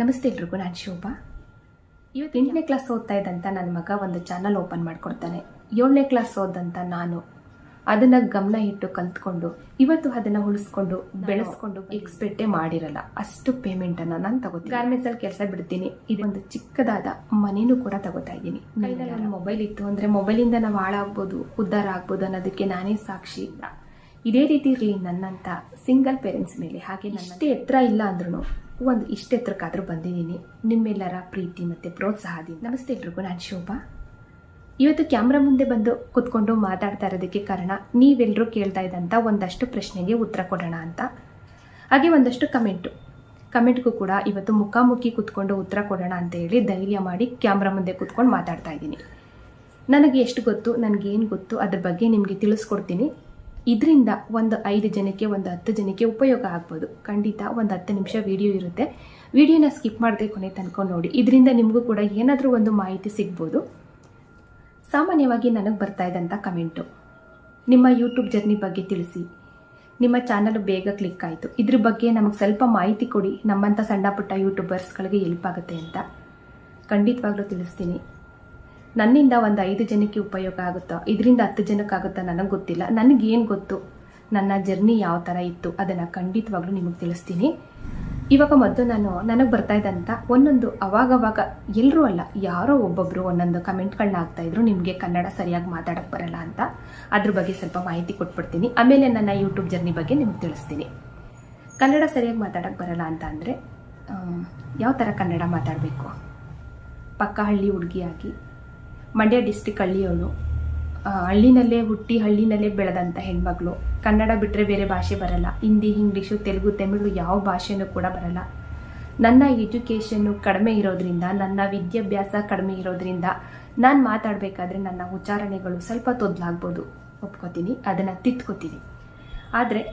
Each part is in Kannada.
ನಮಸ್ತೆ ಎಲ್ರಿಗೂ, ನಾನು ಶೋಭಾ. ಇವತ್ತು 8ನೇ ಕ್ಲಾಸ್ ಓದ್ತಾ ಇದ್ದಂಥ ನನ್ನ ಮಗ ಒಂದು ಚಾನಲ್ ಓಪನ್ ಮಾಡಿಕೊಡ್ತಾನೆ. 7ನೇ ಕ್ಲಾಸ್ ಓದಂತ ನಾನು ಅದನ್ನು ಗಮನ ಇಟ್ಟು ಕಲ್ತ್ಕೊಂಡು ಇವತ್ತು ಅದನ್ನು ಉಳಿಸ್ಕೊಂಡು ಬೆಳೆಸ್ಕೊಂಡು ಎಕ್ಸ್ಪೆಕ್ಟೇ ಮಾಡಿರಲ್ಲ ಅಷ್ಟು ಪೇಮೆಂಟನ್ನು ನಾನು ತಗೋತೀನಿ. ಗಾರ್ಮೆಂಟ್ಸಲ್ಲಿ ಕೆಲಸ ಬಿಡ್ತೀನಿ. ಇದೊಂದು ಚಿಕ್ಕದಾದ ಮನೇನೂ ಕೂಡ ತಗೋತಾ ಇದ್ದೀನಿ. ಕೈನಲ್ಲಿ ಒಂದು ಮೊಬೈಲ್ ಇತ್ತು ಅಂದರೆ ಮೊಬೈಲಿಂದ ನಾವು ಹಾಳಾಗ್ಬೋದು, ಉದ್ಧಾರ ಆಗ್ಬೋದು ಅನ್ನೋದಕ್ಕೆ ನಾನೇ ಸಾಕ್ಷಿ. ಇದೇ ರೀತಿ ಇರಲಿ ನನ್ನಂಥ ಸಿಂಗಲ್ ಪೇರೆಂಟ್ಸ್ ಮೇಲೆ. ಹಾಗೆ ನನ್ನಷ್ಟೇ ಎತ್ತರ ಇಲ್ಲ ಅಂದ್ರೂ ಒಂದು ಇಷ್ಟ ಎತ್ತರಕ್ಕಾದ್ರೂ ಬಂದಿದ್ದೀನಿ ನಿಮ್ಮೆಲ್ಲರ ಪ್ರೀತಿ ಮತ್ತು ಪ್ರೋತ್ಸಾಹದಿಂದ. ನಮಸ್ತೆ ಎಲ್ರಿಗೂ, ನಾನು ಶೋಭಾ. ಇವತ್ತು ಕ್ಯಾಮ್ರಾ ಮುಂದೆ ಬಂದು ಕೂತ್ಕೊಂಡು ಮಾತಾಡ್ತಾ ಇರೋದಕ್ಕೆ ಕಾರಣ ನೀವೆಲ್ಲರೂ ಕೇಳ್ತಾ ಇದ್ದಂಥ ಒಂದಷ್ಟು ಪ್ರಶ್ನೆಗೆ ಉತ್ತರ ಕೊಡೋಣ ಅಂತ. ಹಾಗೆ ಒಂದಷ್ಟು ಕಮೆಂಟ್ಗೂ ಕೂಡ ಇವತ್ತು ಮುಖಾಮುಖಿ ಕೂತ್ಕೊಂಡು ಉತ್ತರ ಕೊಡೋಣ ಅಂತ ಹೇಳಿ ಧೈರ್ಯ ಮಾಡಿ ಕ್ಯಾಮ್ರಾ ಮುಂದೆ ಕೂತ್ಕೊಂಡು ಮಾತಾಡ್ತಾ ಇದ್ದೀನಿ. ನನಗೆ ಎಷ್ಟು ಗೊತ್ತು, ನನಗೇನು ಗೊತ್ತು ಅದ್ರ ಬಗ್ಗೆ ನಿಮಗೆ ತಿಳಿಸ್ಕೊಡ್ತೀನಿ. ಇದರಿಂದ ಒಂದು 5 ಜನಕ್ಕೆ, ಒಂದು 10 ಜನಕ್ಕೆ ಉಪಯೋಗ ಆಗ್ಬೋದು. ಖಂಡಿತ ಒಂದು 10 ನಿಮಿಷ ವಿಡಿಯೋ ಇರುತ್ತೆ. ವಿಡಿಯೋನ ಸ್ಕಿಪ್ ಮಾಡದೆ ಕೊನೆ ತನಕ ನೋಡಿ. ಇದರಿಂದ ನಿಮಗೂ ಕೂಡ ಏನಾದರೂ ಒಂದು ಮಾಹಿತಿ ಸಿಗ್ಬೋದು. ಸಾಮಾನ್ಯವಾಗಿ ನನಗೆ ಬರ್ತಾ ಇದ್ದಂಥ ಕಮೆಂಟು, ನಿಮ್ಮ ಯೂಟ್ಯೂಬ್ ಜರ್ನಿ ಬಗ್ಗೆ ತಿಳಿಸಿ, ನಿಮ್ಮ ಚಾನಲ್ ಬೇಗ ಕ್ಲಿಕ್ ಆಯಿತು, ಇದ್ರ ಬಗ್ಗೆ ನಮಗೆ ಸ್ವಲ್ಪ ಮಾಹಿತಿ ಕೊಡಿ, ನಮ್ಮಂಥ ಸಣ್ಣ ಪುಟ್ಟ ಯೂಟ್ಯೂಬರ್ಸ್ಗಳಿಗೆ ಹೆಲ್ಪ್ ಆಗುತ್ತೆ ಅಂತ. ಖಂಡಿತವಾಗ್ಲೂ ತಿಳಿಸ್ತೀನಿ. ನನ್ನಿಂದ ಒಂದು 5 ಜನಕ್ಕೆ ಉಪಯೋಗ ಆಗುತ್ತೋ, ಇದರಿಂದ 10 ಜನಕ್ಕಾಗುತ್ತೋ ನನಗೆ ಗೊತ್ತಿಲ್ಲ. ನನಗೇನು ಗೊತ್ತು, ನನ್ನ ಜರ್ನಿ ಯಾವ ಥರ ಇತ್ತು ಅದನ್ನು ಖಂಡಿತವಾಗ್ಲೂ ನಿಮಗೆ ತಿಳಿಸ್ತೀನಿ. ಇವಾಗ ಮೊದಲು ನನಗೆ ಬರ್ತಾ ಇದ್ದಂಥ ಒಂದೊಂದು ಅವಾಗವಾಗ ಎಲ್ಲರೂ ಅಲ್ಲ, ಯಾರೋ ಒಬ್ಬೊಬ್ಬರು ಒಂದೊಂದು ಕಮೆಂಟ್ಗಳನ್ನ ಹಾಕ್ತಾಯಿದ್ರು, ನಿಮಗೆ ಕನ್ನಡ ಸರಿಯಾಗಿ ಮಾತಾಡೋಕ್ಕೆ ಬರಲ್ಲ ಅಂತ. ಅದ್ರ ಬಗ್ಗೆ ಸ್ವಲ್ಪ ಮಾಹಿತಿ ಕೊಟ್ಬಿಡ್ತೀನಿ. ಆಮೇಲೆ ನನ್ನ ಯೂಟ್ಯೂಬ್ ಜರ್ನಿ ಬಗ್ಗೆ ನಿಮಗೆ ತಿಳಿಸ್ತೀನಿ. ಕನ್ನಡ ಸರಿಯಾಗಿ ಮಾತಾಡೋಕ್ಕೆ ಬರಲ್ಲ ಅಂತ ಅಂದರೆ ಯಾವ ಥರ ಕನ್ನಡ ಮಾತಾಡಬೇಕು? ಪಕ್ಕ ಹಳ್ಳಿ ಹುಡುಗಿಯಾಗಿ ಮಂಡ್ಯ ಡಿಸ್ಟಿಕ್ ಹಳ್ಳಿಯವಳು, ಹಳ್ಳಿನಲ್ಲೇ ಹುಟ್ಟಿ ಹಳ್ಳಿನಲ್ಲೇ ಬೆಳೆದಂಥ ಹೆಣ್ಮಗಳು, ಕನ್ನಡ ಬಿಟ್ಟರೆ ಬೇರೆ ಭಾಷೆ ಬರಲ್ಲ, ಹಿಂದಿ, ಇಂಗ್ಲೀಷು, ತೆಲುಗು, ತಮಿಳು ಯಾವ ಭಾಷೆನೂ ಕೂಡ ಬರಲ್ಲ. ನನ್ನ ಎಜುಕೇಷನ್ನು ಕಡಿಮೆ ಇರೋದ್ರಿಂದ, ನನ್ನ ವಿದ್ಯಾಭ್ಯಾಸ ಕಡಿಮೆ ಇರೋದ್ರಿಂದ ನಾನು ಮಾತಾಡಬೇಕಾದ್ರೆ ನನ್ನ ಉಚ್ಚಾರಣೆಗಳು ಸ್ವಲ್ಪ ತೊದಲಾಗ್ಬೋದು, ಒಪ್ಕೋತೀನಿ, ಅದನ್ನು ತಿದ್ಕೋತೀನಿ. ಆದರೆ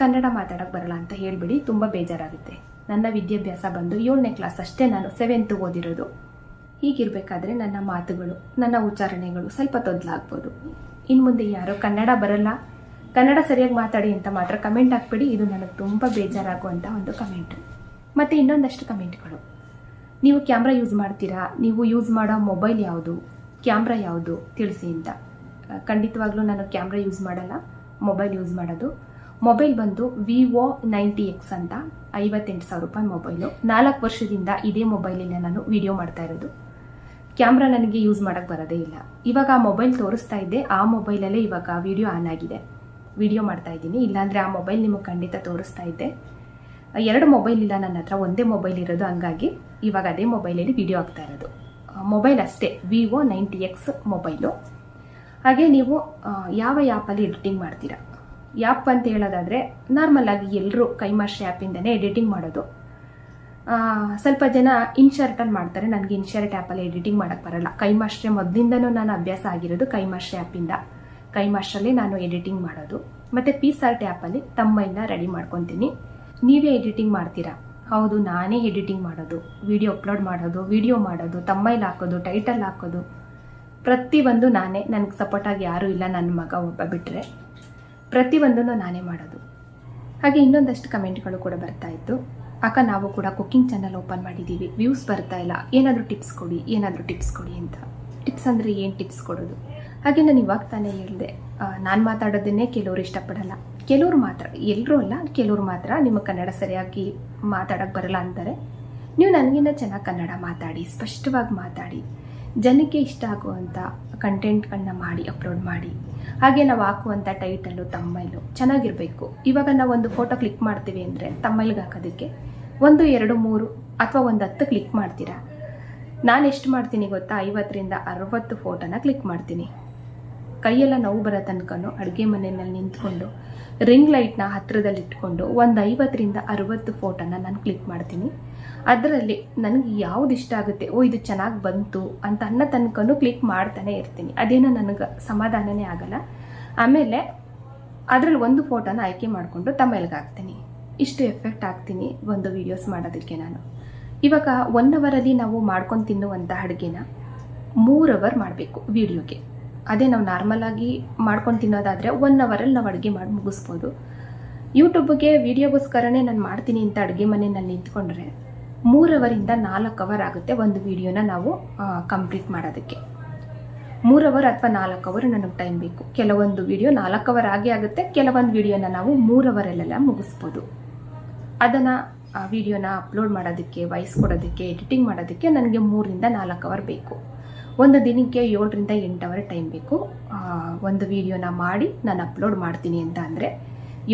ಕನ್ನಡ ಮಾತಾಡೋಕ್ಕೆ ಬರಲ್ಲ ಅಂತ ಹೇಳಿಬಿಡಿ, ತುಂಬ ಬೇಜಾರಾಗುತ್ತೆ. ನನ್ನ ವಿದ್ಯಾಭ್ಯಾಸ ಬಂದು 7ನೇ ಕ್ಲಾಸ್ ಅಷ್ಟೇ, ನಾನು 7th ಓದಿರೋದು. ಹೀಗಿರಬೇಕಾದ್ರೆ ನನ್ನ ಮಾತುಗಳು, ನನ್ನ ಉಚ್ಚಾರಣೆಗಳು ಸ್ವಲ್ಪ ತೊದಲಾಗ್ಬೋದು. ಇನ್ನು ಮುಂದೆ ಯಾರೋ ಕನ್ನಡ ಬರಲ್ಲ, ಕನ್ನಡ ಸರಿಯಾಗಿ ಮಾತಾಡಿ ಅಂತ ಮಾತ್ರ ಕಮೆಂಟ್ ಹಾಕ್ಬೇಡಿ. ಇದು ನನಗೆ ತುಂಬ ಬೇಜಾರಾಗುವಂಥ ಒಂದು ಕಮೆಂಟು. ಮತ್ತು ಇನ್ನೊಂದಷ್ಟು ಕಮೆಂಟ್ಗಳು, ನೀವು ಕ್ಯಾಮ್ರಾ ಯೂಸ್ ಮಾಡ್ತೀರಾ, ನೀವು ಯೂಸ್ ಮಾಡೋ ಮೊಬೈಲ್ ಯಾವುದು, ಕ್ಯಾಮ್ರಾ ಯಾವುದು ತಿಳಿಸಿ ಅಂತ. ಖಂಡಿತವಾಗ್ಲೂ ನಾನು ಕ್ಯಾಮ್ರಾ ಯೂಸ್ ಮಾಡಲ್ಲ, ಮೊಬೈಲ್ ಯೂಸ್ ಮಾಡೋದು. ಮೊಬೈಲ್ ಬಂದು Vivo 90X ಅಂತ 58,000 ರೂಪಾಯಿ ಮೊಬೈಲು. 4 ವರ್ಷದಿಂದ ಇದೇ ಮೊಬೈಲಿಂದ ನಾನು ವಿಡಿಯೋ ಮಾಡ್ತಾ ಇರೋದು. ಕ್ಯಾಮ್ರಾ ನನಗೆ ಯೂಸ್ ಮಾಡೋಕ್ಕೆ ಬರೋದೇ ಇಲ್ಲ. ಇವಾಗ ಆ ಮೊಬೈಲ್ ತೋರಿಸ್ತಾ ಇದ್ದೆ, ಆ ಮೊಬೈಲಲ್ಲೇ ಇವಾಗ ವಿಡಿಯೋ ಆನ್ ಆಗಿದೆ, ವಿಡಿಯೋ ಮಾಡ್ತಾ ಇದ್ದೀನಿ. ಇಲ್ಲಾಂದರೆ ಆ ಮೊಬೈಲ್ ನಿಮಗೆ ಖಂಡಿತ ತೋರಿಸ್ತಾ ಇದ್ದೆ. 2 ಮೊಬೈಲ್ ಇಲ್ಲ ನನ್ನ ಹತ್ರ, ಒಂದೇ ಮೊಬೈಲ್ ಇರೋದು. ಹಂಗಾಗಿ ಇವಾಗ ಅದೇ ಮೊಬೈಲಲ್ಲಿ ವಿಡಿಯೋ ಆಗ್ತಾ ಇರೋದು. ಮೊಬೈಲ್ ಅಷ್ಟೇ, Vivo 90X ಮೊಬೈಲು. ಹಾಗೆ ನೀವು ಯಾವ ಆ್ಯಪಲ್ಲಿ ಎಡಿಟಿಂಗ್ ಮಾಡ್ತೀರಾ? ಆ್ಯಪ್ ಅಂತ ಹೇಳೋದಾದರೆ ನಾರ್ಮಲಾಗಿ ಎಲ್ಲರೂ ಕೈಮಾಸ್ಟ್ರಿ ಆ್ಯಪಿಂದನೇ ಎಡಿಟಿಂಗ್ ಮಾಡೋದು. ಸ್ವಲ್ಪ ಜನ ಇನ್ಶರ್ಟಲ್ಲಿ ಮಾಡ್ತಾರೆ. ನನಗೆ ಇನ್ಶರ್ಟ್ ಆ್ಯಪಲ್ಲಿ ಎಡಿಟಿಂಗ್ ಮಾಡೋಕ್ಕೆ ಬರಲ್ಲ. ಕೈಮಾಸ್ಟ್ರಿ ಮೊದಲಿಂದನೂ ನಾನು ಅಭ್ಯಾಸ ಆಗಿರೋದು ಕೈಮಾಸ್ಟ್ರಿ ಆ್ಯಪಿಂದ. ಕೈಮಾಸ್ಟ್ರಲ್ಲಿ ನಾನು ಎಡಿಟಿಂಗ್ ಮಾಡೋದು. ಮತ್ತು PSART ಆ್ಯಪಲ್ಲಿ ತಮ್ಮೈನ ರೆಡಿ ಮಾಡ್ಕೊತೀನಿ. ನೀವೇ ಎಡಿಟಿಂಗ್ ಮಾಡ್ತೀರಾ? ಹೌದು, ನಾನೇ ಎಡಿಟಿಂಗ್ ಮಾಡೋದು, ವಿಡಿಯೋ ಅಪ್ಲೋಡ್ ಮಾಡೋದು, ವಿಡಿಯೋ ಮಾಡೋದು, ತಮ್ಮೈಲ್ ಹಾಕೋದು, ಟೈಟಲ್ ಹಾಕೋದು, ಪ್ರತಿಯೊಂದು ನಾನೇ. ನನಗೆ ಸಪೋರ್ಟಾಗಿ ಯಾರೂ ಇಲ್ಲ, ನನ್ನ ಮಗ ಒಬ್ಬ ಬಿಟ್ಟರೆ. ಪ್ರತಿಯೊಂದನ್ನು ನಾನೇ ಮಾಡೋದು. ಹಾಗೆ ಇನ್ನೊಂದಷ್ಟು ಕಮೆಂಟ್ಗಳು ಕೂಡ ಬರ್ತಾ ಇತ್ತು. ಅಕ್ಕ, ನಾವು ಕೂಡ ಕುಕ್ಕಿಂಗ್ ಚಾನಲ್ ಓಪನ್ ಮಾಡಿದ್ದೀವಿ, ವ್ಯೂಸ್ ಬರ್ತಾ ಇಲ್ಲ, ಏನಾದರೂ ಟಿಪ್ಸ್ ಕೊಡಿ, ಏನಾದರೂ ಟಿಪ್ಸ್ ಕೊಡಿ ಅಂತ. ಟಿಪ್ಸ್ ಅಂದರೆ ಏನು ಟಿಪ್ಸ್ ಕೊಡೋದು? ಹಾಗೆ ನಾನು ಇವಾಗ ತಾನೇ ಹೇಳಿದೆ, ನಾನು ಮಾತಾಡೋದನ್ನೇ ಕೆಲವರು ಇಷ್ಟಪಡಲ್ಲ. ಕೆಲವರು ಮಾತ್ರ, ಎಲ್ಲರೂ ಅಲ್ಲ, ಕೆಲವರು ಮಾತ್ರ ನಿಮ್ಮ ಕನ್ನಡ ಸರಿಯಾಗಿ ಮಾತಾಡೋಕ್ಕೆ ಬರಲ್ಲ ಅಂತಾರೆ. ನೀವು ನನಗಿನ್ನ ಚೆನ್ನಾಗಿ ಕನ್ನಡ ಮಾತಾಡಿ, ಸ್ಪಷ್ಟವಾಗಿ ಮಾತಾಡಿ, ಜನಕ್ಕೆ ಇಷ್ಟ ಆಗುವಂಥ ಕಂಟೆಂಟ್ಗಳನ್ನ ಮಾಡಿ ಅಪ್ಲೋಡ್ ಮಾಡಿ. ಹಾಗೆ ನಾವು ಹಾಕುವಂಥ ಟೈಟಲ್ಲು, ತಮ್ಮೈಲು ಚೆನ್ನಾಗಿರಬೇಕು. ಇವಾಗ ನಾವು ಒಂದು ಫೋಟೋ ಕ್ಲಿಕ್ ಮಾಡ್ತೀವಿ ಅಂದರೆ ತಮ್ಮೈಲ್ಗೆ ಹಾಕೋದಕ್ಕೆ 1, 2, 3 ಅಥವಾ ಒಂದು 10 ಕ್ಲಿಕ್ ಮಾಡ್ತೀರಾ. ನಾನು ಎಷ್ಟು ಮಾಡ್ತೀನಿ ಗೊತ್ತಾ? 50ರಿಂದ 60 ಫೋಟೋನ ಕ್ಲಿಕ್ ಮಾಡ್ತೀನಿ. ಕೈಯೆಲ್ಲ ನೋವು ಬರೋ ತನಕನೂ ಅಡುಗೆ ಮನೆಯಲ್ಲಿ ನಿಂತ್ಕೊಂಡು ರಿಂಗ್ ಲೈಟ್ನ ಹತ್ತಿರದಲ್ಲಿ ಇಟ್ಕೊಂಡು ಒಂದು 50ರಿಂದ 60 ಫೋಟೋನ ನಾನು ಕ್ಲಿಕ್ ಮಾಡ್ತೀನಿ. ಅದರಲ್ಲಿ ನನಗೆ ಯಾವುದು ಇಷ್ಟ ಆಗುತ್ತೆ, ಇದು ಚೆನ್ನಾಗಿ ಬಂತು ಅಂತ ಅನ್ನೋ ತನಕನೂ ಕ್ಲಿಕ್ ಮಾಡ್ತಾನೆ ಇರ್ತೀನಿ. ಅದೇನೋ ನನಗೆ ಸಮಾಧಾನನೇ ಆಗಲ್ಲ. ಆಮೇಲೆ ಅದರಲ್ಲಿ ಒಂದು ಫೋಟೋನ ಆಯ್ಕೆ ಮಾಡಿಕೊಂಡು ತಮ್ಮೈಲ್ಗೆ ಹಾಕ್ತೀನಿ. ಇಷ್ಟು ಎಫೆಕ್ಟ್ ಹಾಕ್ತೀನಿ ಒಂದು ವೀಡಿಯೋಸ್ ಮಾಡೋದಕ್ಕೆ ನಾನು. ಇವಾಗ 1 ಅವರಲ್ಲಿ ನಾವು ಮಾಡ್ಕೊಂಡು ತಿನ್ನುವಂಥ ಅಡುಗೆನ 3 ಅವರ್ ಮಾಡಬೇಕು ವೀಡಿಯೋಗೆ. ಅದೇ ನಾವು ನಾರ್ಮಲಾಗಿ ಮಾಡ್ಕೊಂಡು ತಿನ್ನೋದಾದರೆ 1 ಅವರಲ್ಲಿ ನಾವು ಅಡುಗೆ ಮಾಡಿ ಮುಗಿಸ್ಬೋದು. ಯೂಟ್ಯೂಬ್ಗೆ ವೀಡಿಯೋಗೋಸ್ಕರನೇ ನಾನು ಮಾಡ್ತೀನಿ ಅಂತ ಅಡುಗೆ ಮನೆಯಲ್ಲಿ ನಿಂತ್ಕೊಂಡ್ರೆ 3 ಅವರಿಂದ 4 ಅವರ್ ಆಗುತ್ತೆ ಒಂದು ವಿಡಿಯೋನ ನಾವು ಕಂಪ್ಲೀಟ್ ಮಾಡೋದಕ್ಕೆ. 3 ಅವರ್ ಅಥವಾ 4 ಅವರ್ ನನಗೆ ಟೈಮ್ ಬೇಕು. ಕೆಲವೊಂದು ವಿಡಿಯೋ 4 ಅವರ್ ಆಗೇ ಆಗುತ್ತೆ, ಕೆಲವೊಂದು ವಿಡಿಯೋನ ನಾವು 3 ಅವರಲ್ಲೆಲ್ಲ ಮುಗಿಸ್ಬೋದು. ಅದನ್ನು ವಿಡಿಯೋನ ಅಪ್ಲೋಡ್ ಮಾಡೋದಕ್ಕೆ, ವಾಯ್ಸ್ ಕೊಡೋದಕ್ಕೆ, ಎಡಿಟಿಂಗ್ ಮಾಡೋದಕ್ಕೆ ನನಗೆ 3 ರಿಂದ 4 ಅವರ್ ಬೇಕು. ಒಂದು ದಿನಕ್ಕೆ 7 ರಿಂದ 8 ಅವರ್ ಟೈಮ್ ಬೇಕು. ಒಂದು ವಿಡಿಯೋನ ಮಾಡಿ ನಾನು ಅಪ್ಲೋಡ್ ಮಾಡ್ತೀನಿ ಅಂತ ಅಂದರೆ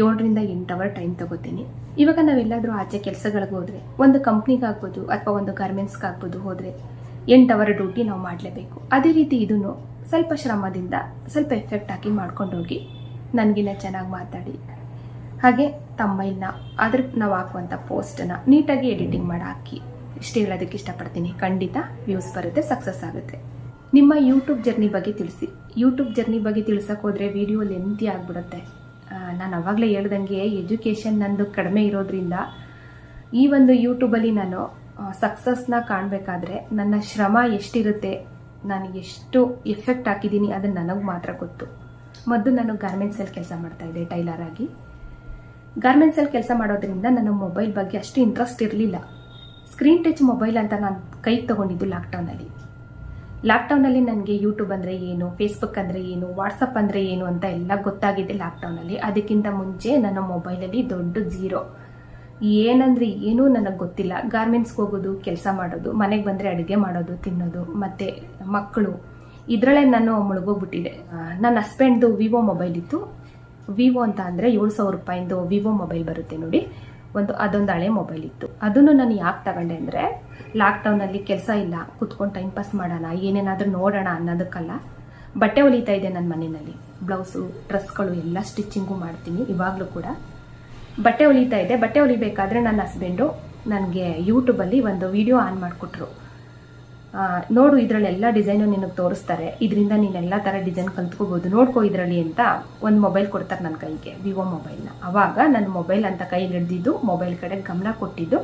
7 ರಿಂದ 8 ಅವರ್ ಟೈಮ್ ತಗೋತೀನಿ. ಇವಾಗ ನಾವೆಲ್ಲಾದರೂ ಆಚೆ ಕೆಲಸಗಳಿಗೆ ಹೋದರೆ, ಒಂದು ಕಂಪ್ನಿಗಾಗ್ಬೋದು ಅಥವಾ ಒಂದು ಗಾರ್ಮೆಂಟ್ಸ್ಗಾಗ್ಬೋದು ಹೋದರೆ 8 ಅವರ್ ಡ್ಯೂಟಿ ನಾವು ಮಾಡಲೇಬೇಕು. ಅದೇ ರೀತಿ ಇದನ್ನು ಸ್ವಲ್ಪ ಶ್ರಮದಿಂದ ಸ್ವಲ್ಪ ಎಫೆಕ್ಟ್ ಹಾಕಿ ಮಾಡ್ಕೊಂಡು ಹೋಗಿ ನನಗಿನ್ನ ಚೆನ್ನಾಗಿ ಮಾತಾಡಿ, ಹಾಗೆ ತಮ್ಮೈಲ್ನ ಅದ್ರ ನಾವು ಹಾಕುವಂಥ ಪೋಸ್ಟನ್ನು ನೀಟಾಗಿ ಎಡಿಟಿಂಗ್ ಮಾಡಿ ಹಾಕಿ, ಇಷ್ಟು ಹೇಳೋದಕ್ಕೆ ಇಷ್ಟಪಡ್ತೀನಿ. ಖಂಡಿತ ವ್ಯೂಸ್ ಬರುತ್ತೆ, ಸಕ್ಸಸ್ ಆಗುತ್ತೆ. ನಿಮ್ಮ ಯೂಟ್ಯೂಬ್ ಜರ್ನಿ ಬಗ್ಗೆ ತಿಳಿಸಿ. ಯೂಟ್ಯೂಬ್ ಜರ್ನಿ ಬಗ್ಗೆ ತಿಳ್ಸೋಕೆ ಹೋದರೆ ವಿಡಿಯೋ ಲೆಂತಿ ಆಗಿಬಿಡುತ್ತೆ. ನಾನು ಆವಾಗಲೇ ಹೇಳ್ದಂಗೆ ಎಜುಕೇಷನ್ ನಂದು ಕಡಿಮೆ ಇರೋದ್ರಿಂದ ಈ ಒಂದು ಯೂಟ್ಯೂಬಲ್ಲಿ ನಾನು ಸಕ್ಸಸ್ನ ಕಾಣಬೇಕಾದ್ರೆ ನನ್ನ ಶ್ರಮ ಎಷ್ಟಿರುತ್ತೆ, ನಾನು ಎಷ್ಟು ಎಫೆಕ್ಟ್ ಹಾಕಿದ್ದೀನಿ ಅದನ್ನು ನನಗೆ ಮಾತ್ರ ಗೊತ್ತು. ಮೊದಲು ನಾನು ಗಾರ್ಮೆಂಟ್ಸಲ್ಲಿ ಕೆಲಸ ಮಾಡ್ತಾಯಿದ್ದೆ ಟೈಲರ್ ಆಗಿ. ಗಾರ್ಮೆಂಟ್ಸಲ್ಲಿ ಕೆಲಸ ಮಾಡೋದ್ರಿಂದ ನನ್ನ ಮೊಬೈಲ್ ಬಗ್ಗೆ ಅಷ್ಟು ಇಂಟ್ರೆಸ್ಟ್ ಇರಲಿಲ್ಲ. ಸ್ಕ್ರೀನ್ ಟಚ್ ಮೊಬೈಲ್ ಅಂತ ನಾನು ಕೈಗೆ ತೊಗೊಂಡಿದ್ದು ಲಾಕ್ಡೌನಲ್ಲಿ ನನಗೆ ಯೂಟ್ಯೂಬ್ ಅಂದರೆ ಏನು, ಫೇಸ್ಬುಕ್ ಅಂದರೆ ಏನು, ವಾಟ್ಸಪ್ ಅಂದರೆ ಏನು ಅಂತ ಎಲ್ಲ ಗೊತ್ತಾಗಿದೆ ಲಾಕ್ಡೌನಲ್ಲಿ. ಅದಕ್ಕಿಂತ ಮುಂಚೆ ನನ್ನ ಮೊಬೈಲಲ್ಲಿ ದೊಡ್ಡ ಝೀರೋ. ಏನಂದರೆ ಏನೂ ನನಗೆ ಗೊತ್ತಿಲ್ಲ. ಗಾರ್ಮೆಂಟ್ಸ್ಗೆ ಹೋಗೋದು, ಕೆಲಸ ಮಾಡೋದು, ಮನೆಗೆ ಬಂದರೆ ಅಡುಗೆ ಮಾಡೋದು, ತಿನ್ನೋದು, ಮತ್ತು ಮಕ್ಕಳು, ಇದರಲ್ಲೇ ನಾನು ಮುಳುಗೋಗ್ಬಿಟ್ಟಿದೆ. ನನ್ನ ಹಸ್ಬೆಂಡ್ದು ವಿವೋ ಮೊಬೈಲ್ ಇತ್ತು. ವಿವೋ ಅಂತ ಅಂದರೆ 7,000 ರೂಪಾಯಿಂದು ವಿವೋ ಮೊಬೈಲ್ ಬರುತ್ತೆ ನೋಡಿ, ಅದೊಂದು ಹಳೆ ಮೊಬೈಲ್ ಇತ್ತು. ಅದನ್ನು ನಾನು ಯಾಕೆ ತಗೊಂಡೆ ಅಂದರೆ ಲಾಕ್ಡೌನಲ್ಲಿ ಕೆಲಸ ಇಲ್ಲ, ಕುತ್ಕೊಂಡು ಟೈಮ್ ಪಾಸ್ ಮಾಡೋಣ, ಏನೇನಾದರೂ ನೋಡೋಣ ಅನ್ನೋದಕ್ಕಲ್ಲ. ಬಟ್ಟೆ ಹೊಲಿತಾ ಇದೆ ನನ್ನ ಮನೆಯಲ್ಲಿ, ಬ್ಲೌಸು, ಡ್ರೆಸ್ಗಳು ಎಲ್ಲ ಸ್ಟಿಚಿಂಗು ಮಾಡ್ತೀನಿ. ಇವಾಗಲೂ ಕೂಡ ಬಟ್ಟೆ ಹೊಲಿತಾ ಇದೆ. ಬಟ್ಟೆ ಹೊಲಿಬೇಕಾದ್ರೆ ನನ್ನ ಹಸ್ಬೆಂಡು ನನಗೆ ಯೂಟ್ಯೂಬಲ್ಲಿ ಒಂದು ವಿಡಿಯೋ ಆನ್ ಮಾಡಿಕೊಟ್ರು. ನೋಡು, ಇದರಲ್ಲೆಲ್ಲ ಡಿಸೈನು ನಿನಗೆ ತೋರಿಸ್ತಾರೆ, ಇದರಿಂದ ನೀನೆಲ್ಲ ಥರ ಡಿಸೈನ್ ಕಲ್ತ್ಕೋಬೋದು, ನೋಡ್ಕೋ ಇದರಲ್ಲಿ ಅಂತ ಒಂದು ಮೊಬೈಲ್ ಕೊಡ್ತಾರೆ ನನ್ನ ಕೈಗೆ, ವಿವೋ ಮೊಬೈಲ್ನ. ಆವಾಗ ನನ್ನ ಮೊಬೈಲ್ ಅಂತ ಕೈಲಿ ಹಿಡ್ದಿದ್ದು, ಮೊಬೈಲ್ ಕಡೆ ಗಮನ ಕೊಟ್ಟಿದ್ದು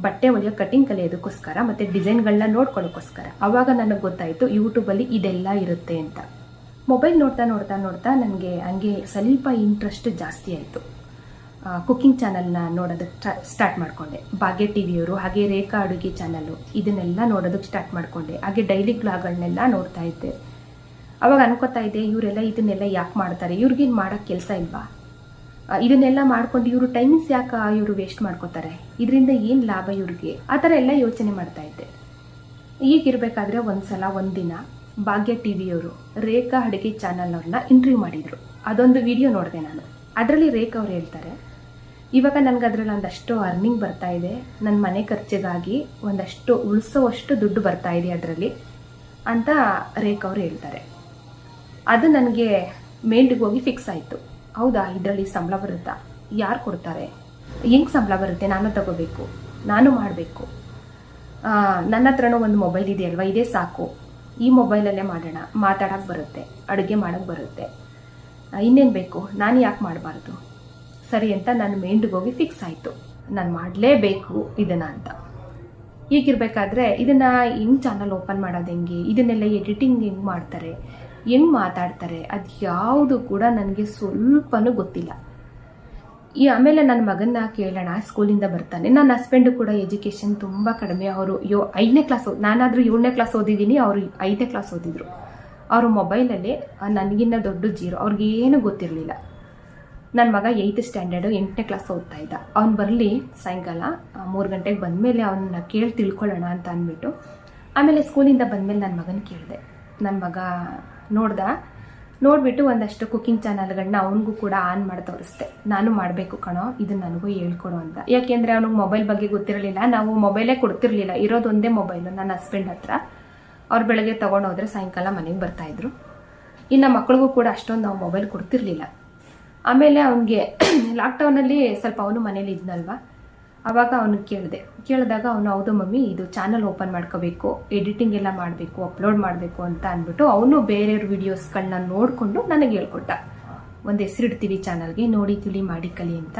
ಬಟ್ಟೆ ಹೊಲಿಯೋ ಕಟಿಂಗ್ ಕಲಿಯೋದಕ್ಕೋಸ್ಕರ ಮತ್ತು ಡಿಸೈನ್ಗಳನ್ನ ನೋಡ್ಕೊಳ್ಳೋಕ್ಕೋಸ್ಕರ. ಆವಾಗ ನನಗೆ ಗೊತ್ತಾಯಿತು ಯೂಟ್ಯೂಬಲ್ಲಿ ಇದೆಲ್ಲ ಇರುತ್ತೆ ಅಂತ. ಮೊಬೈಲ್ ನೋಡ್ತಾ ನೋಡ್ತಾ ನೋಡ್ತಾ ನನಗೆ ಹಂಗೆ ಸ್ವಲ್ಪ ಇಂಟ್ರೆಸ್ಟ್ ಜಾಸ್ತಿ ಆಯಿತು. ಕುಕ್ಕಿಂಗ್ ಚಾನಲ್ನ ನೋಡೋದಕ್ಕೆ ಸ್ಟಾರ್ಟ್ ಮಾಡಿಕೊಂಡೆ. ಭಾಗ್ಯ ಟಿವಿಯವರು, ಹಾಗೆ ರೇಖಾ ಅಡುಗೆ ಚಾನಲ್ಲು, ಇದನ್ನೆಲ್ಲ ನೋಡೋದಕ್ಕೆ ಸ್ಟಾರ್ಟ್ ಮಾಡಿಕೊಂಡೆ. ಹಾಗೆ ಡೈಲಿ ಬ್ಲಾಗ್ಗಳನ್ನೆಲ್ಲ ನೋಡ್ತಾ ಇದ್ದೆ. ಅವಾಗ ಅನ್ಕೋತಾ ಇದ್ದೆ, ಇವರೆಲ್ಲ ಇದನ್ನೆಲ್ಲ ಯಾಕೆ ಮಾಡ್ತಾರೆ, ಇವ್ರಿಗೇನು ಮಾಡೋಕ್ಕೆ ಕೆಲಸ ಇಲ್ವಾ, ಇದನ್ನೆಲ್ಲ ಮಾಡ್ಕೊಂಡು ಇವರು ಟೈಮಿಂಗ್ಸ್ ಯಾಕೆ ಇವರು ವೇಸ್ಟ್ ಮಾಡ್ಕೋತಾರೆ, ಇದರಿಂದ ಏನು ಲಾಭ ಇವ್ರಿಗೆ, ಆ ಥರ ಎಲ್ಲ ಯೋಚನೆ ಮಾಡ್ತಾ ಇದ್ದೆ. ಈಗಿರಬೇಕಾದ್ರೆ ಒಂದಿನ ಭಾಗ್ಯ ಟಿವಿಯವರು ರೇಖಾ ಅಡುಗೆ ಚಾನಲ್ ಅವ್ರನ್ನ ಇಂಟರ್ವ್ಯೂ ಮಾಡಿದರು. ಅದೊಂದು ವಿಡಿಯೋ ನೋಡಿದೆ ನಾನು. ಅದರಲ್ಲಿ ರೇಖಾ ಅವ್ರು ಹೇಳ್ತಾರೆ, ಇವಾಗ ನನಗೆ ಅದರಲ್ಲಿ ಒಂದಷ್ಟು ಅರ್ನಿಂಗ್ ಬರ್ತಾ ಇದೆ, ನನ್ನ ಮನೆ ಖರ್ಚಿಗಾಗಿ ಒಂದಷ್ಟು ಉಳಿಸೋವಷ್ಟು ದುಡ್ಡು ಬರ್ತಾ ಇದೆ ಅದರಲ್ಲಿ ಅಂತ ರೇಖಾ ಅವರು ಹೇಳ್ತಾರೆ. ಅದು ನನಗೆ ಮೇಲ್ಗೆ ಹೋಗಿ ಫಿಕ್ಸ್ ಆಯಿತು. ಹೌದಾ, ಇದರಲ್ಲಿ ಸಂಬಳ ಬರುತ್ತಾ, ಯಾರು ಕೊಡ್ತಾರೆ, ಹೆಂಗೆ ಸಂಬಳ ಬರುತ್ತೆ, ನಾನು ತಗೋಬೇಕು, ನಾನು ಮಾಡಬೇಕು, ನನ್ನ ಹತ್ರನೂ ಒಂದು ಮೊಬೈಲ್ ಇದೆ ಅಲ್ವಾ, ಇದೇ ಸಾಕು, ಈ ಮೊಬೈಲಲ್ಲೇ ಮಾಡೋಣ, ಮಾತಾಡೋಕ್ಕೆ ಬರುತ್ತೆ, ಅಡುಗೆ ಮಾಡೋಕ್ಕೆ ಬರುತ್ತೆ, ಇನ್ನೇನು ಬೇಕು, ನಾನು ಯಾಕೆ ಮಾಡಬಾರ್ದು, ಸರಿ ಅಂತ ನಾನು ಮೇಂಡ್ಗೆ ಹೋಗಿ ಫಿಕ್ಸ್ ಆಯಿತು, ನಾನು ಮಾಡಲೇಬೇಕು ಇದನ್ನು ಅಂತ. ಹೀಗಿರಬೇಕಾದ್ರೆ ಇದನ್ನು ಹೆಂಗೆ ಚಾನಲ್ ಓಪನ್ ಮಾಡೋದು ಹೆಂಗೆ, ಇದನ್ನೆಲ್ಲ ಎಡಿಟಿಂಗ್ ಹೆಂಗೆ ಮಾಡ್ತಾರೆ, ಹೆಂಗೆ ಮಾತಾಡ್ತಾರೆ, ಅದು ಯಾವುದು ಕೂಡ ನನಗೆ ಸ್ವಲ್ಪನೂ ಗೊತ್ತಿಲ್ಲ. ಆಮೇಲೆ ನನ್ನ ಮಗನ್ನ ಕೇಳೋಣ, ಸ್ಕೂಲಿಂದ ಬರ್ತಾನೆ. ನನ್ನ ಹಸ್ಬೆಂಡು ಕೂಡ ಎಜುಕೇಷನ್ ತುಂಬ ಕಡಿಮೆ. ಅವರು 5ನೇ ಕ್ಲಾಸ್, ನಾನಾದರೂ 7ನೇ ಕ್ಲಾಸ್ ಓದಿದ್ದೀನಿ, ಅವರು 5ನೇ ಕ್ಲಾಸ್ ಓದಿದ್ರು. ಅವರು ಮೊಬೈಲಲ್ಲಿ ನನಗಿನ್ನ ದೊಡ್ಡ ಜೀರೋ, ಅವ್ರಿಗೇನು ಗೊತ್ತಿರಲಿಲ್ಲ. ನನ್ನ ಮಗ 8th ಸ್ಟ್ಯಾಂಡರ್ಡು 8ನೇ ಕ್ಲಾಸ್ ಓದ್ತಾ ಇದ್ದ. ಅವ್ನು ಬರಲಿ ಸಾಯಂಕಾಲ 3 ಗಂಟೆಗೆ ಬಂದಮೇಲೆ ಅವನ್ನ ಕೇಳಿ ತಿಳ್ಕೊಳ್ಳೋಣ ಅಂತ ಅಂದ್ಬಿಟ್ಟು, ಆಮೇಲೆ ಸ್ಕೂಲಿಂದ ಬಂದಮೇಲೆ ನನ್ನ ಮಗನ ಕೇಳಿದೆ. ನನ್ನ ಮಗ ನೋಡಿಬಿಟ್ಟು ಒಂದಷ್ಟು ಕುಕ್ಕಿಂಗ್ ಚಾನಲ್ಗಳನ್ನ ಅವನಿಗೂ ಕೂಡ ಆನ್ ಮಾಡಿ ತೋರಿಸ್ದೆ. ನಾನು ಮಾಡಬೇಕು ಕಣೋ, ಇದು ನನಗೂ ಹೇಳ್ಕೊಡು ಅಂತ. ಯಾಕೆಂದರೆ ಅವನಿಗೆ ಮೊಬೈಲ್ ಬಗ್ಗೆ ಗೊತ್ತಿರಲಿಲ್ಲ, ನಾವು ಮೊಬೈಲೇ ಕೊಡ್ತಿರ್ಲಿಲ್ಲ, ಇರೋದು ಒಂದೇ ಮೊಬೈಲು ನನ್ನ ಹಸ್ಬೆಂಡ್ ಹತ್ರ. ಅವ್ರು ಬೆಳಗ್ಗೆ ತೊಗೊಂಡೋದ್ರೆ ಸಾಯಂಕಾಲ ಮನೆಗೆ ಬರ್ತಾಯಿದ್ರು. ಇನ್ನು ಮಕ್ಕಳಿಗೂ ಕೂಡ ಅಷ್ಟೊಂದು ನಾವು ಮೊಬೈಲ್ ಕೊಡ್ತಿರ್ಲಿಲ್ಲ. ಆಮೇಲೆ ಅವನಿಗೆ ಲಾಕ್ಡೌನಲ್ಲಿ ಸ್ವಲ್ಪ ಅವನು ಮನೇಲಿ ಇದ್ನಲ್ವ, ಆವಾಗ ಅವನಿಗೆ ಕೇಳಿದಾಗ ಅವನು ಹೌದು ಮಮ್ಮಿ, ಇದು ಚಾನಲ್ ಓಪನ್ ಮಾಡ್ಕೋಬೇಕು, ಎಡಿಟಿಂಗ್ ಎಲ್ಲ ಮಾಡಬೇಕು, ಅಪ್ಲೋಡ್ ಮಾಡಬೇಕು ಅಂತ ಅಂದ್ಬಿಟ್ಟು ಅವನು ಬೇರೆಯವ್ರ ವೀಡಿಯೋಸ್ಗಳನ್ನ ನೋಡಿಕೊಂಡು ನನಗೆ ಹೇಳ್ಕೊಟ್ಟ. ಒಂದು ಹೆಸರಿಡ್ತೀವಿ ಚಾನಲ್ಗೆ, ನೋಡಿ ತಿಳಿ ಮಾಡಿ ಕಲಿ ಅಂತ.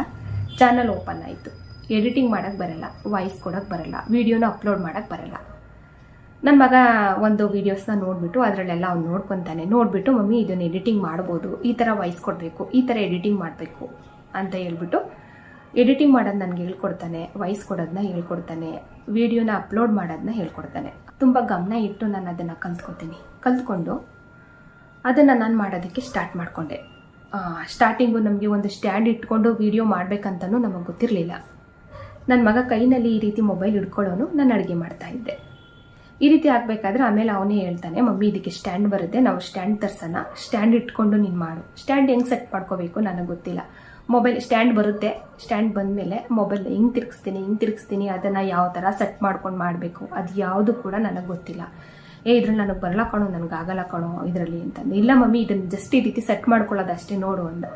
ಚಾನಲ್ ಓಪನ್ ಆಯಿತು. ಎಡಿಟಿಂಗ್ ಮಾಡೋಕ್ಕೆ ಬರಲ್ಲ, ವಾಯ್ಸ್ ಕೊಡೋಕ್ಕೆ ಬರಲ್ಲ, ವೀಡಿಯೋನ ಅಪ್ಲೋಡ್ ಮಾಡೋಕ್ಕೆ ಬರಲ್ಲ. ನನ್ನ ಮಗ ಒಂದು ವೀಡಿಯೋಸ್ನ ನೋಡಿಬಿಟ್ಟು ಅದರಲ್ಲೆಲ್ಲ ಅವ್ನು ನೋಡ್ಕೊತಾನೆ. ನೋಡಿಬಿಟ್ಟು ಮಮ್ಮಿ ಇದನ್ನು ಎಡಿಟಿಂಗ್ ಮಾಡ್ಬೋದು, ಈ ಥರ ವಾಯ್ಸ್ ಕೊಡಬೇಕು, ಈ ಥರ ಎಡಿಟಿಂಗ್ ಮಾಡಬೇಕು ಅಂತ ಹೇಳ್ಬಿಟ್ಟು ಎಡಿಟಿಂಗ್ ಮಾಡೋದು ನನಗೆ ಹೇಳ್ಕೊಡ್ತಾನೆ, ವಾಯ್ಸ್ ಕೊಡೋದನ್ನ ಹೇಳ್ಕೊಡ್ತಾನೆ, ವಿಡಿಯೋನ ಅಪ್ಲೋಡ್ ಮಾಡೋದನ್ನ ಹೇಳ್ಕೊಡ್ತಾನೆ. ತುಂಬ ಗಮನ ಇಟ್ಟು ನಾನು ಅದನ್ನು ಕಲ್ತ್ಕೊಂಡು ಅದನ್ನು ನಾನು ಮಾಡೋದಕ್ಕೆ ಸ್ಟಾರ್ಟ್ ಮಾಡಿಕೊಂಡೆ. ಸ್ಟಾರ್ಟಿಂಗು ನಮಗೆ ಒಂದು ಸ್ಟ್ಯಾಂಡ್ ಇಟ್ಕೊಂಡು ವಿಡಿಯೋ ಮಾಡಬೇಕಂತನೂ ನಮಗೆ ಗೊತ್ತಿರಲಿಲ್ಲ. ನನ್ನ ಮಗ ಕೈನಲ್ಲಿ ಈ ರೀತಿ ಮೊಬೈಲ್ ಹಿಡ್ಕೊಳ್ಳೋನು, ನಾನು ಅಡುಗೆ ಮಾಡ್ತಾಯಿದ್ದೆ. ಈ ರೀತಿ ಆಗಬೇಕಾದ್ರೆ ಆಮೇಲೆ ಅವನೇ ಹೇಳ್ತಾನೆ, ಮಮ್ಮಿ ಇದಕ್ಕೆ ಸ್ಟ್ಯಾಂಡ್ ಬರುತ್ತೆ, ನಾವು ಸ್ಟ್ಯಾಂಡ್ ತರ್ಸೋಣ, ಸ್ಟ್ಯಾಂಡ್ ಇಟ್ಕೊಂಡು ನೀನು ಮಾಡು. ಸ್ಟ್ಯಾಂಡ್ ಹೆಂಗೆ ಸೆಟ್ ಮಾಡ್ಕೋಬೇಕು ನನಗೆ ಗೊತ್ತಿಲ್ಲ. ಮೊಬೈಲ್ ಸ್ಟ್ಯಾಂಡ್ ಬರುತ್ತೆ, ಸ್ಟ್ಯಾಂಡ್ ಬಂದಮೇಲೆ ಮೊಬೈಲ್ ಹಿಂಗೆ ತಿರುಗಿಸ್ತೀನಿ, ಅದನ್ನು ಯಾವ ಥರ ಸೆಟ್ ಮಾಡ್ಕೊಂಡು ಮಾಡಬೇಕು ಅದು ಯಾವುದು ಕೂಡ ನನಗೆ ಗೊತ್ತಿಲ್ಲ. ಇದ್ರಲ್ಲಿ ನನಗೆ ಬರಲ್ಲ ಕಣೋ, ನನಗೆ ಆಗಲ್ಲ ಕಣೋ ಇದರಲ್ಲಿ ಅಂತಂದು. ಇಲ್ಲ ಮಮ್ಮಿ ಇದನ್ನು ಜಸ್ಟ್ ಈ ರೀತಿ ಸೆಟ್ ಮಾಡ್ಕೊಳ್ಳೋದು ಅಷ್ಟೇ ನೋಡು ಅಂದ.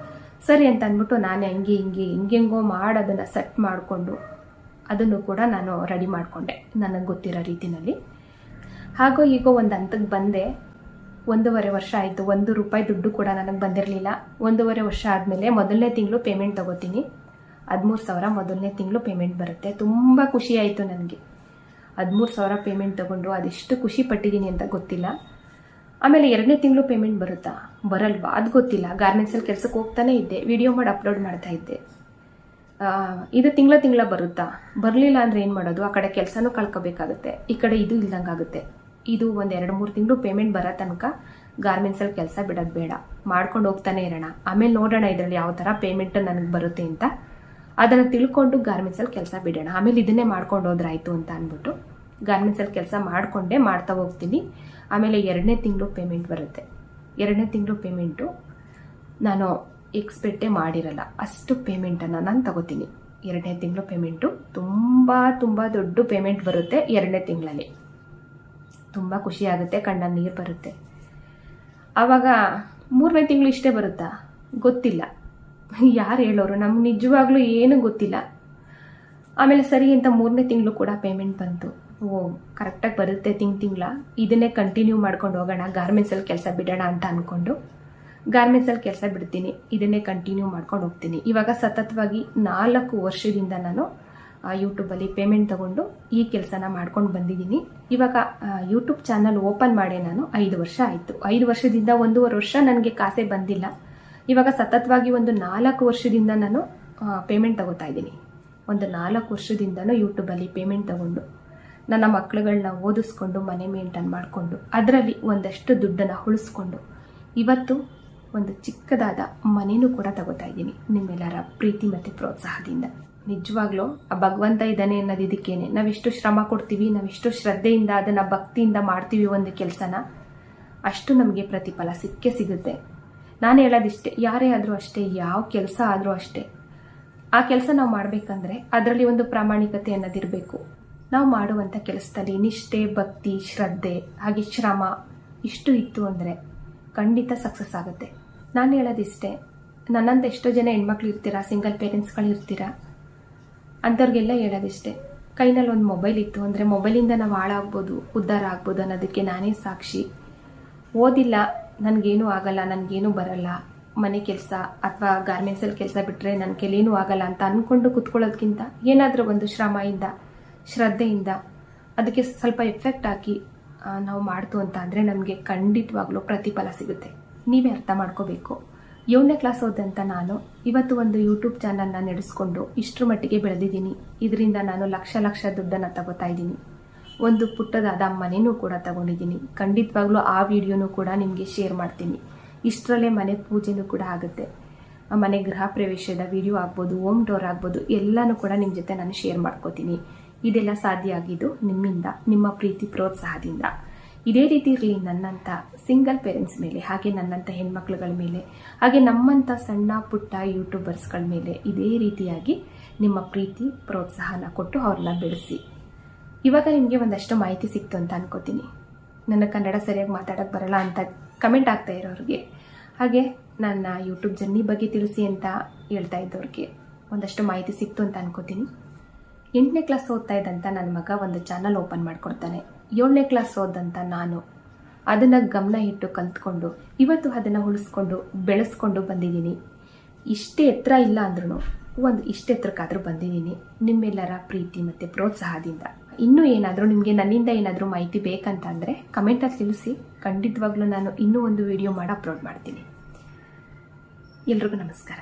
ಸರಿ ಅಂತ ಅಂದ್ಬಿಟ್ಟು ನಾನು ಹೆಂಗೆಂಗೋ ಮಾಡಿ ಅದನ್ನು ಸೆಟ್ ಮಾಡಿಕೊಂಡು ಅದನ್ನು ಕೂಡ ನಾನು ರೆಡಿ ಮಾಡಿಕೊಂಡೆ ನನಗೆ ಗೊತ್ತಿರೋ ರೀತಿಯಲ್ಲಿ. ಹಾಗೋ ಹೀಗೋ ಒಂದು ಹಂತಕ್ಕೆ ಬಂದೆ. 1.5 ವರ್ಷ ಆಯಿತು. ₹1 ದುಡ್ಡು ಕೂಡ ನನಗೆ ಬಂದಿರಲಿಲ್ಲ. 1.5 ವರ್ಷ ಆದಮೇಲೆ ಮೊದಲನೇ ತಿಂಗಳು ಪೇಮೆಂಟ್ ತೊಗೋತೀನಿ. 13,000 ಮೊದಲನೇ ತಿಂಗಳು ಪೇಮೆಂಟ್ ಬರುತ್ತೆ. ತುಂಬ ಖುಷಿ ಆಯಿತು ನನಗೆ. 13,000 ಪೇಮೆಂಟ್ ತೊಗೊಂಡು ಅದೆಷ್ಟು ಖುಷಿ ಪಟ್ಟಿದ್ದೀನಿ ಅಂತ ಗೊತ್ತಿಲ್ಲ. ಆಮೇಲೆ 2ನೇ ತಿಂಗಳು ಪೇಮೆಂಟ್ ಬರಲ್ವಾ ಅದು ಗೊತ್ತಿಲ್ಲ. ಗಾರ್ಮೆಂಟ್ಸಲ್ಲಿ ಕೆಲಸಕ್ಕೆ ಹೋಗ್ತಾನೆ ಇದ್ದೆ, ವಿಡಿಯೋ ಮಾಡಿ ಅಪ್ಲೋಡ್ ಮಾಡ್ತಾ ಇದ್ದೆ. ಇದು ತಿಂಗಳ ಬರುತ್ತಾ? ಬರಲಿಲ್ಲ ಅಂದರೆ ಏನು ಮಾಡೋದು? ಆ ಕಡೆ ಕೆಲಸನೂ ಕಳ್ಕೊಬೇಕಾಗುತ್ತೆ, ಈ ಕಡೆ ಇದು ಇಲ್ದಂಗಾಗುತ್ತೆ. ಇದು ಒಂದು 2-3 ತಿಂಗಳು ಪೇಮೆಂಟ್ ಬರೋ ತನಕ ಗಾರ್ಮೆಂಟ್ಸಲ್ಲಿ ಕೆಲಸ ಬಿಡೋದು ಬೇಡ, ಮಾಡ್ಕೊಂಡು ಹೋಗ್ತಾನೆ ಇರೋಣ. ಆಮೇಲೆ ನೋಡೋಣ ಇದರಲ್ಲಿ ಯಾವ ಥರ ಪೇಮೆಂಟ್ ನನಗೆ ಬರುತ್ತೆ ಅಂತ. ಅದನ್ನು ತಿಳ್ಕೊಂಡು ಗಾರ್ಮೆಂಟ್ಸಲ್ಲಿ ಕೆಲಸ ಬಿಡೋಣ, ಆಮೇಲೆ ಇದನ್ನೇ ಮಾಡ್ಕೊಂಡು ಹೋದ್ರಾಯ್ತು ಅಂತ ಅಂದ್ಬಿಟ್ಟು ಗಾರ್ಮೆಂಟ್ಸಲ್ಲಿ ಕೆಲಸ ಮಾಡ್ತಾ ಹೋಗ್ತೀನಿ. ಆಮೇಲೆ 2ನೇ ತಿಂಗಳು ಪೇಮೆಂಟ್ ಬರುತ್ತೆ. 2ನೇ ತಿಂಗಳು ಪೇಮೆಂಟು ನಾನು ಎಕ್ಸ್ಪೆಕ್ಟೇ ಮಾಡಿರಲ್ಲ, ಅಷ್ಟು ಪೇಮೆಂಟನ್ನು ನಾನು ತಗೋತೀನಿ. 2ನೇ ತಿಂಗಳು ಪೇಮೆಂಟು ತುಂಬ ದೊಡ್ಡ ಪೇಮೆಂಟ್ ಬರುತ್ತೆ 2ನೇ ತಿಂಗಳಲ್ಲಿ. ತುಂಬ ಖುಷಿ ಆಗುತ್ತೆ, ಕಣ್ಣಲ್ಲಿ ನೀರು ಬರುತ್ತೆ. ಆವಾಗ 3ನೇ ತಿಂಗಳು ಇಷ್ಟೇ ಬರುತ್ತಾ ಗೊತ್ತಿಲ್ಲ, ಯಾರು ಹೇಳೋರು, ನಮ್ಗೆ ನಿಜವಾಗ್ಲೂ ಏನೂ ಗೊತ್ತಿಲ್ಲ. ಆಮೇಲೆ ಸರಿ ಅಂತ 3ನೇ ತಿಂಗಳು ಕೂಡ ಪೇಮೆಂಟ್ ಬಂತು. ಕರೆಕ್ಟಾಗಿ ಬರುತ್ತೆ ತಿಂಗಳ, ಇದನ್ನೇ ಕಂಟಿನ್ಯೂ ಮಾಡ್ಕೊಂಡು ಹೋಗೋಣ, ಗಾರ್ಮೆಂಟ್ಸಲ್ಲಿ ಕೆಲಸ ಬಿಡೋಣ ಅಂತ ಅಂದ್ಕೊಂಡು ಗಾರ್ಮೆಂಟ್ಸಲ್ಲಿ ಕೆಲಸ ಬಿಡ್ತೀನಿ, ಇದನ್ನೇ ಕಂಟಿನ್ಯೂ ಮಾಡ್ಕೊಂಡು ಹೋಗ್ತೀನಿ. ಇವಾಗ ಸತತವಾಗಿ 4 ವರ್ಷದಿಂದ ನಾನು ಯೂಟ್ಯೂಬಲ್ಲಿ ಪೇಮೆಂಟ್ ತಗೊಂಡು ಈ ಕೆಲಸನ ಮಾಡ್ಕೊಂಡು ಬಂದಿದ್ದೀನಿ. ಇವಾಗ ಯೂಟ್ಯೂಬ್ ಚಾನಲ್ ಓಪನ್ ಮಾಡಿ ನಾನು 5 ವರ್ಷ ಆಯಿತು. 5 ವರ್ಷದಿಂದ 1.5 ವರ್ಷ ನನಗೆ ಕಾಸೇ ಬಂದಿಲ್ಲ. ಇವಾಗ ಸತತವಾಗಿ ಒಂದು 4 ವರ್ಷದಿಂದ ನಾನು ಪೇಮೆಂಟ್ ತಗೋತಾ ಇದ್ದೀನಿ. ಒಂದು 4 ವರ್ಷದಿಂದನೂ ಯೂಟ್ಯೂಬಲ್ಲಿ ಪೇಮೆಂಟ್ ತಗೊಂಡು ನನ್ನ ಮಕ್ಕಳುಗಳನ್ನ ಓದಿಸ್ಕೊಂಡು ಮನೆ ಮೇಂಟೈನ್ ಮಾಡಿಕೊಂಡು ಅದರಲ್ಲಿ ಒಂದಷ್ಟು ದುಡ್ಡನ್ನು ಉಳಿಸ್ಕೊಂಡು ಇವತ್ತು ಒಂದು ಚಿಕ್ಕದಾದ ಮನೇನೂ ಕೂಡ ತಗೋತಾ ಇದ್ದೀನಿ ನಿಮ್ಮೆಲ್ಲರ ಪ್ರೀತಿ ಮತ್ತು ಪ್ರೋತ್ಸಾಹದಿಂದ. ನಿಜವಾಗ್ಲೂ ಆ ಭಗವಂತ ಇದ್ದಾನೆ ಅನ್ನೋದು ಇದಕ್ಕೇನೆ. ನಾವೆಷ್ಟು ಶ್ರಮ ಕೊಡ್ತೀವಿ, ನಾವೆಷ್ಟು ಶ್ರದ್ಧೆಯಿಂದ ಅದನ್ನು ಭಕ್ತಿಯಿಂದ ಮಾಡ್ತೀವಿ ಒಂದು ಕೆಲಸನ, ಅಷ್ಟು ನಮಗೆ ಪ್ರತಿಫಲ ಸಿಗುತ್ತೆ. ನಾನು ಹೇಳೋದಿಷ್ಟೇ, ಯಾರೇ ಆದರೂ ಅಷ್ಟೇ, ಯಾವ ಕೆಲಸ ಆದರೂ ಅಷ್ಟೇ, ಆ ಕೆಲಸ ನಾವು ಮಾಡಬೇಕಂದ್ರೆ ಅದರಲ್ಲಿ ಒಂದು ಪ್ರಾಮಾಣಿಕತೆ ಅನ್ನೋದಿರಬೇಕು. ನಾವು ಮಾಡುವಂಥ ಕೆಲಸದಲ್ಲಿ ನಿಷ್ಠೆ, ಭಕ್ತಿ, ಶ್ರದ್ಧೆ ಹಾಗೆ ಶ್ರಮ ಇಷ್ಟು ಇತ್ತು ಅಂದರೆ ಖಂಡಿತ ಸಕ್ಸಸ್ ಆಗುತ್ತೆ. ನಾನು ಹೇಳೋದಿಷ್ಟೇ, ನನ್ನಂತ ಎಷ್ಟೋ ಜನ ಹೆಣ್ಮಕ್ಳು ಇರ್ತೀರಾ, ಸಿಂಗಲ್ ಪೇರೆಂಟ್ಸ್ಗಳು ಇರ್ತೀರಾ, ಅಂಥವ್ರಿಗೆಲ್ಲ ಹೇಳೋದಿಷ್ಟೇ, ಕೈನಲ್ಲಿ ಒಂದು ಮೊಬೈಲ್ ಇತ್ತು ಅಂದರೆ ಮೊಬೈಲಿಂದ ನಾವು ಹಾಳಾಗ್ಬೋದು, ಉದ್ಧಾರ ಆಗ್ಬೋದು ಅನ್ನೋದಕ್ಕೆ ನಾನೇ ಸಾಕ್ಷಿ. ಓದಿಲ್ಲ, ನನಗೇನೂ ಆಗಲ್ಲ, ನನಗೇನೂ ಬರಲ್ಲ, ಮನೆ ಕೆಲಸ ಅಥವಾ ಗಾರ್ಮೆಂಟ್ಸಲ್ಲಿ ಕೆಲಸ ಬಿಟ್ಟರೆ ನನ್ನ ಕೈಲೇನೂ ಆಗಲ್ಲ ಅಂತ ಅಂದ್ಕೊಂಡು ಕೂತ್ಕೊಳ್ಳೋದಕ್ಕಿಂತ ಏನಾದರೂ ಒಂದು ಶ್ರಮದಿಂದ, ಶ್ರದ್ಧೆಯಿಂದ ಅದಕ್ಕೆ ಸ್ವಲ್ಪ ಎಫೆಕ್ಟ್ ಹಾಕಿ ನಾವು ಮಾಡ್ತು ಅಂತ ಅಂದರೆ ನಮಗೆ ಖಂಡಿತವಾಗ್ಲೂ ಪ್ರತಿಫಲ ಸಿಗುತ್ತೆ. ನೀವೇ ಅರ್ಥ ಮಾಡ್ಕೋಬೇಕು. 7ನೇ ಕ್ಲಾಸ್ ಓದಂತ ನಾನು ಇವತ್ತು ಒಂದು ಯೂಟ್ಯೂಬ್ ಚಾನಲ್ನ ನಡೆಸ್ಕೊಂಡು ಇಷ್ಟರ ಮಟ್ಟಿಗೆ ಬೆಳೆದಿದ್ದೀನಿ. ಇದರಿಂದ ನಾನು ಲಕ್ಷ ದುಡ್ಡನ್ನು ತಗೋತಾ ಇದ್ದೀನಿ. ಒಂದು ಪುಟ್ಟದಾದ ಮನೆಯೂ ಕೂಡ ತಗೊಂಡಿದ್ದೀನಿ. ಖಂಡಿತವಾಗ್ಲೂ ಆ ವಿಡಿಯೋನೂ ಕೂಡ ನಿಮಗೆ ಶೇರ್ ಮಾಡ್ತೀನಿ. ಇಷ್ಟರಲ್ಲೇ ಮನೆ ಪೂಜೆನೂ ಕೂಡ ಆಗುತ್ತೆ. ಮನೆ ಗೃಹ ಪ್ರವೇಶದ ವಿಡಿಯೋ ಆಗ್ಬೋದು, ಹೋಮ್ ಟೂರ್ ಆಗ್ಬೋದು, ಎಲ್ಲನೂ ಕೂಡ ನಿಮ್ಮ ಜೊತೆ ನಾನು ಶೇರ್ ಮಾಡ್ಕೋತೀನಿ. ಇದೆಲ್ಲ ಸಾಧ್ಯ ಆಗಿದ್ದು ನಿಮ್ಮಿಂದ, ನಿಮ್ಮ ಪ್ರೀತಿ ಪ್ರೋತ್ಸಾಹದಿಂದ. ಇದೇ ರೀತಿ ಇರಲಿ ನನ್ನಂಥ ಸಿಂಗಲ್ ಪೇರೆಂಟ್ಸ್ ಮೇಲೆ, ಹಾಗೆ ನನ್ನಂಥ ಹೆಣ್ಮಕ್ಳುಗಳ ಮೇಲೆ, ಹಾಗೆ ನಮ್ಮಂಥ ಸಣ್ಣ ಪುಟ್ಟ ಯೂಟ್ಯೂಬರ್ಸ್ಗಳ ಮೇಲೆ ಇದೇ ರೀತಿಯಾಗಿ ನಿಮ್ಮ ಪ್ರೀತಿ ಪ್ರೋತ್ಸಾಹನ ಕೊಟ್ಟು ಅವ್ರನ್ನ ಬೆಳೆಸಿ. ಇವಾಗ ನಿಮಗೆ ಒಂದಷ್ಟು ಮಾಹಿತಿ ಸಿಕ್ತು ಅಂತ ಅನ್ಕೋತೀನಿ. ನನ್ನ ಕನ್ನಡ ಸರಿಯಾಗಿ ಮಾತಾಡೋಕ್ಕೆ ಬರಲ್ಲ ಅಂತ ಕಮೆಂಟ್ ಆಗ್ತಾ ಇರೋರಿಗೆ, ಹಾಗೆ ನನ್ನ ಯೂಟ್ಯೂಬ್ ಜರ್ನಿ ಬಗ್ಗೆ ತಿಳಿಸಿ ಅಂತ ಹೇಳ್ತಾ ಇದ್ದವ್ರಿಗೆ ಒಂದಷ್ಟು ಮಾಹಿತಿ ಸಿಕ್ತು ಅಂತ ಅನ್ಕೋತೀನಿ. 8ನೇ ಕ್ಲಾಸ್ ಓದ್ತಾ ಇದ್ದಂಥ ನನ್ನ ಮಗ ಒಂದು ಚಾನಲ್ ಓಪನ್ ಮಾಡಿಕೊಡ್ತಾನೆ. 7ನೇ ಕ್ಲಾಸ್ ಓದಂಥ ನಾನು ಅದನ್ನು ಗಮನ ಇಟ್ಟು ಕಲ್ತ್ಕೊಂಡು ಇವತ್ತು ಅದನ್ನು ಉಳಿಸ್ಕೊಂಡು ಬೆಳೆಸ್ಕೊಂಡು ಬಂದಿದ್ದೀನಿ. ಇಷ್ಟೇ ಎತ್ತರ ಇಲ್ಲ ಅಂದ್ರೂ ಒಂದು ಇಷ್ಟೇ ಎತ್ತರಕ್ಕಾದರೂ ಬಂದಿದ್ದೀನಿ ನಿಮ್ಮೆಲ್ಲರ ಪ್ರೀತಿ ಮತ್ತು ಪ್ರೋತ್ಸಾಹದಿಂದ. ಇನ್ನೂ ಏನಾದರೂ ನಿಮಗೆ ನನ್ನಿಂದ ಏನಾದರೂ ಮಾಹಿತಿ ಬೇಕಂತ ಅಂದರೆ ಕಮೆಂಟಲ್ಲಿ ತಿಳಿಸಿ. ಖಂಡಿತವಾಗ್ಲೂ ನಾನು ಇನ್ನೂ ಒಂದು ವಿಡಿಯೋ ಮಾಡಿ ಅಪ್ಲೋಡ್ ಮಾಡ್ತೀನಿ. ಎಲ್ರಿಗೂ ನಮಸ್ಕಾರ.